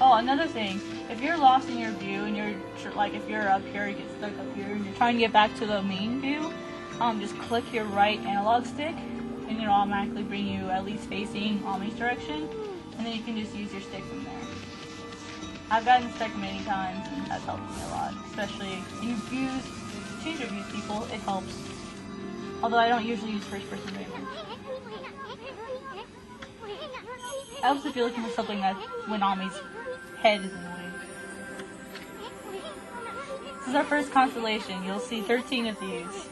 Oh, another thing. If you're lost in your view and you're like, if you're up here, you get stuck up here, and you're trying to get back to the main view, just click your right analog stick, and it'll automatically bring you at least facing Omi's direction, and then you can just use your stick from there. I've gotten stuck many times, and that's helped me a lot, especially in views. Change your views, people. It helps. Although I don't usually use first-person very much. It helps if you're looking for something that when Omi's head is in the way. This is our first constellation. You'll see 13 of these.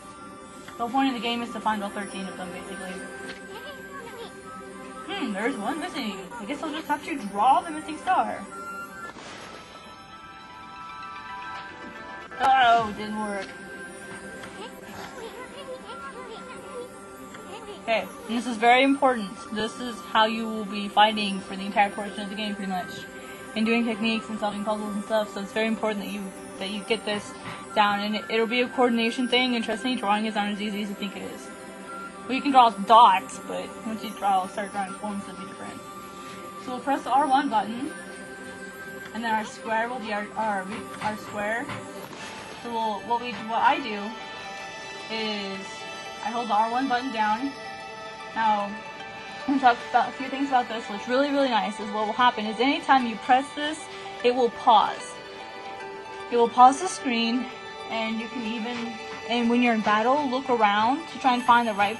The whole point of the game is to find all 13 of them, basically. There's one missing. I guess I'll just have to draw the missing star. Oh, didn't work. Okay, and this is very important. This is how you will be fighting for the entire portion of the game, pretty much, and doing techniques and solving puzzles and stuff. So it's very important that you get this down, and it'll be a coordination thing. And trust me, drawing is not as easy as you think it is. Well, you can draw dots, but once you start drawing forms, it'll be different. So we'll press the R1 button, and then our square will be our square. So what I do is I hold the R1 button down. Now, I'm going to talk about a few things about this. What's really, really nice is what will happen is anytime you press this, it will pause. It will pause the screen, and you can even, and when you're in battle, look around to try and find the right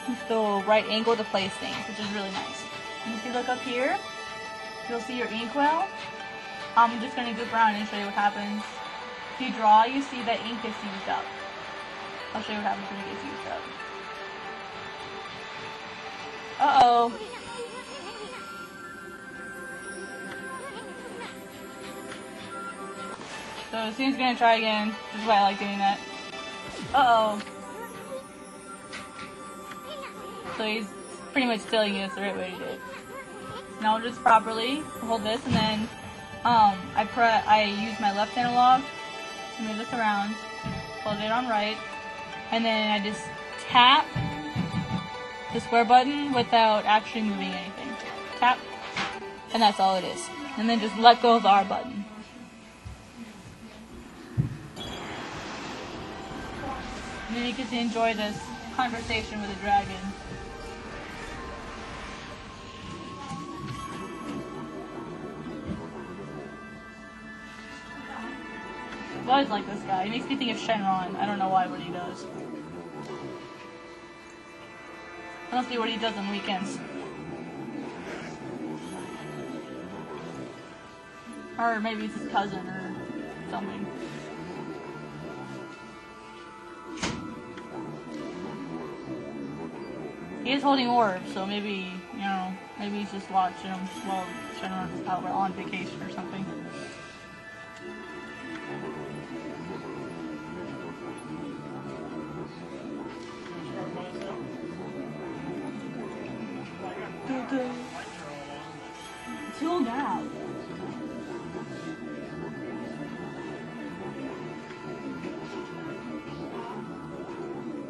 angle to place things, which is really nice. And if you look up here, you'll see your inkwell. I'm just going to go around and show you what happens. If you draw, you see that ink gets used up. I'll show you what happens when it gets used up. Uh-oh. So Sune's gonna try again. This is why I like doing that. Uh-oh. So he's pretty much telling you it's the right way to do it. Now I'll just properly hold this, and then I use my left analog to move this around, hold it on right, and then I just tap the square button without actually moving anything. Tap, and that's all it is. And then just let go of the R button. And then you get to enjoy this conversation with a dragon. I always like this guy. He makes me think of Shenron. I don't know why, what he does. Mostly what he does on weekends. Or maybe it's his cousin or something. He is holding orbs, so maybe, you know, maybe he's just watching them while Shenron's out on vacation or something. Till now.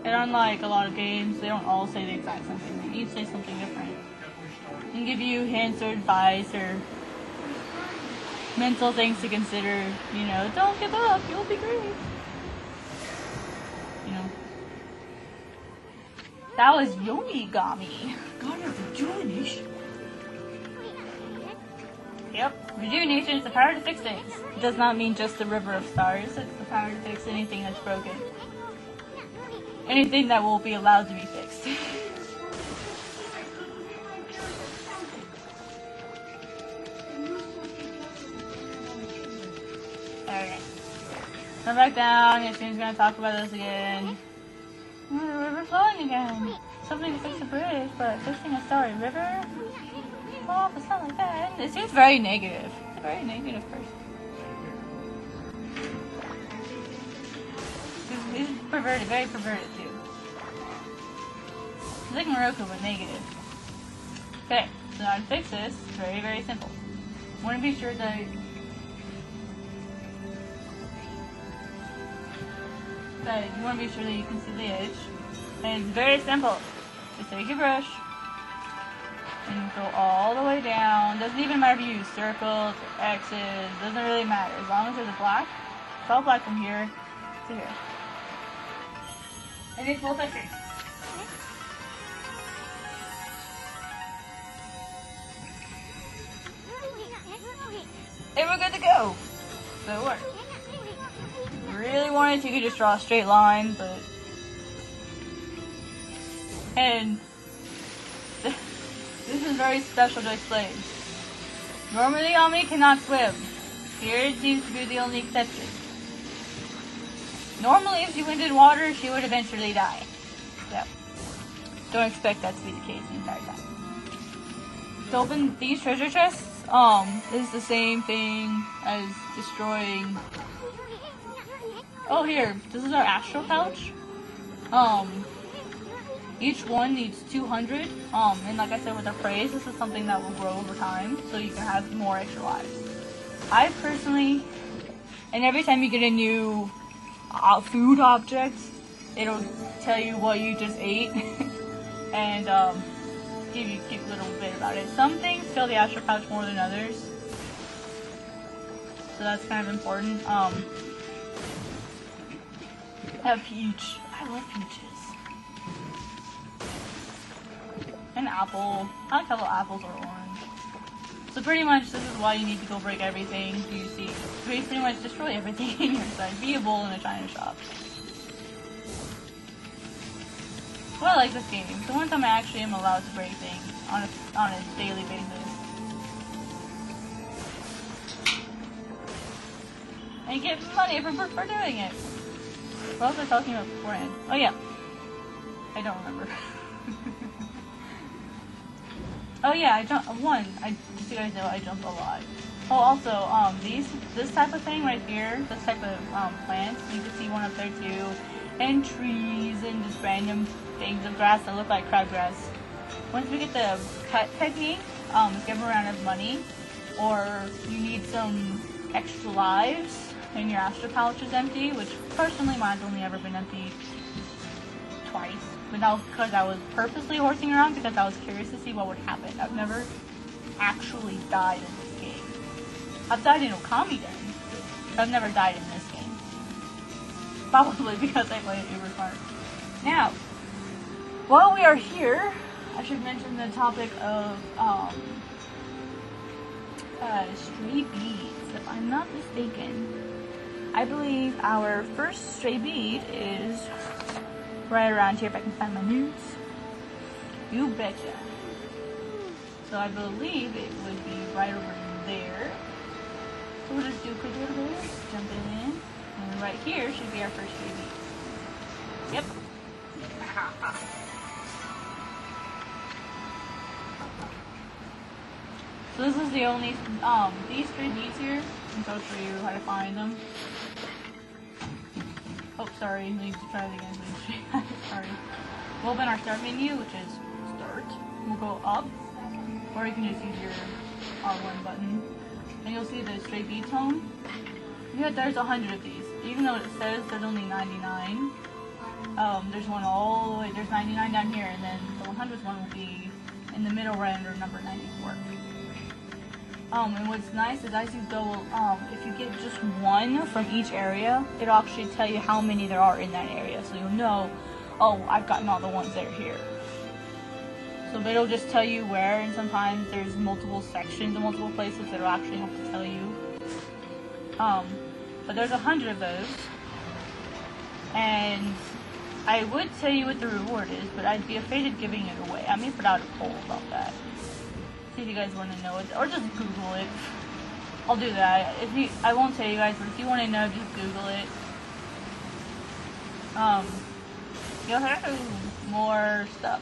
And unlike a lot of games, they don't all say the exact same thing. They each say something different. And give you hints or advice or mental things to consider. You know, don't give up, you'll be great. You know. That was Yomigami. God of rejuvenation. Yep, rejuvenation is the power to fix things. It does not mean just the river of stars, it's the power to fix anything that's broken. Anything that will be allowed to be fixed. Okay. Come back down, Yasmin's gonna talk about this again. The river flowing again. Something to fix the bridge, but fixing a starry river? Oh, it's not like that. It seems very negative. It's a very negative person. He's perverted, very perverted too. He's like Morocco, but negative. Okay, so now to fix this, it's very, very simple. I want to be sure that you want to be sure that you can see the edge. And it's very simple. Just take your brush, and go all the way down. Doesn't even matter if you use circles or X's. Doesn't really matter as long as there's a block. It's all black from here to here. And it's both sections. And we're good to go. So it works. If you really wanted to, you could just draw a straight line, but... And... This is very special to explain. Normally, Okami cannot swim. Here it seems to be the only exception. Normally, if she went in water, she would eventually die. So, don't expect that to be the case the entire time. To open these treasure chests, is the same thing as destroying... Oh, here. This is our astral pouch. Each one needs 200. And like I said with our praise, this is something that will grow over time, so you can have more extra lives. I personally, and every time you get a new food object, it'll tell you what you just ate, and give you a cute little bit about it. Some things fill the astral pouch more than others, so that's kind of important. I have peach. I love peaches. An apple. I like how the apples are orange. So pretty much this is why you need to go break everything you see. Pretty much destroy everything in your side. Be a bull in a china shop. Well, I like this game. It's the one time I actually am allowed to break things on a daily basis. And you get money for doing it. What was I talking about beforehand? Oh yeah. I don't remember. Oh yeah, just so you guys know, I jump a lot. Oh, also, this type of thing right here, this type of plants, you can see one up there too, and trees and just random things of grass that look like crabgrass. Once we get the cut technique, if you ever run out of money, or you need some extra lives, and your astral pouch is empty, which personally mine's only ever been empty twice. But that was because I was purposely horsing around because I was curious to see what would happen. I've never actually died in this game. I've died in Okami then, but I've never died in this game. Probably because I played uber smart. Now, while we are here, I should mention the topic of stray beads. If I'm not mistaken, I believe our first stray bead is right around here, if I can find my notes. You betcha. So I believe it would be right over there. So we'll just do a quick little bit, jump in, and right here should be our first stray bead. Yep. So this is the only, these three beads here, and so I'll show you how to find them. Oh, sorry, I need to try it again. Sorry. We'll open our start menu, which is start. We'll go up, or you can just use your R1 button, and you'll see the straight bead tone. Yeah, there's 100 of these. Even though it says there's only 99, there's one all the way, there's 99 down here, and then the 100th one will be in the middle right under number 94. And what's nice is as you go, if you get just one from each area, it'll actually tell you how many there are in that area. So you'll know, oh, I've gotten all the ones that are here. So it'll just tell you where, and sometimes there's multiple sections and multiple places that'll actually have to tell you. But there's 100 of those. And I would tell you what the reward is, but I'd be afraid of giving it away. I may put out a poll about that. If you guys want to know it, or just Google it. I'll do that. I won't tell you guys, but if you want to know, just Google it. You'll have more stuff.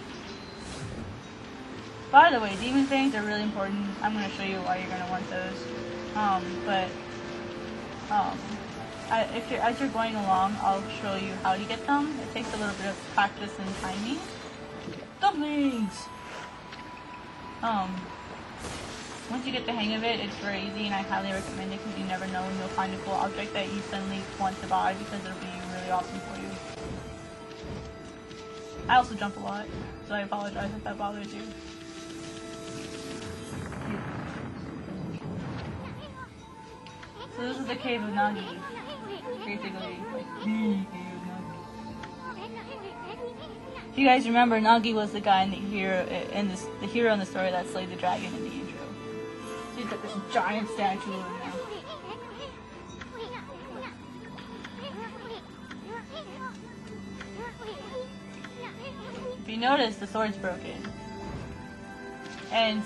By the way, demon things are really important. I'm going to show you why you're going to want those. As you're going along, I'll show you how to get them. It takes a little bit of practice and timing. Dumplings! Once you get the hang of it, it's very easy, and I highly recommend it because you never know when you'll find a cool object that you suddenly want to buy because it'll be really awesome for you. I also jump a lot, so I apologize if that bothers you. So this is the cave of Nagi. Basically, like the cave of Nagi. If you guys remember, Nagi was the guy in the hero in the story that slayed the dragon in the intro. So he's got this giant statue of him now. If you notice, the sword's broken. And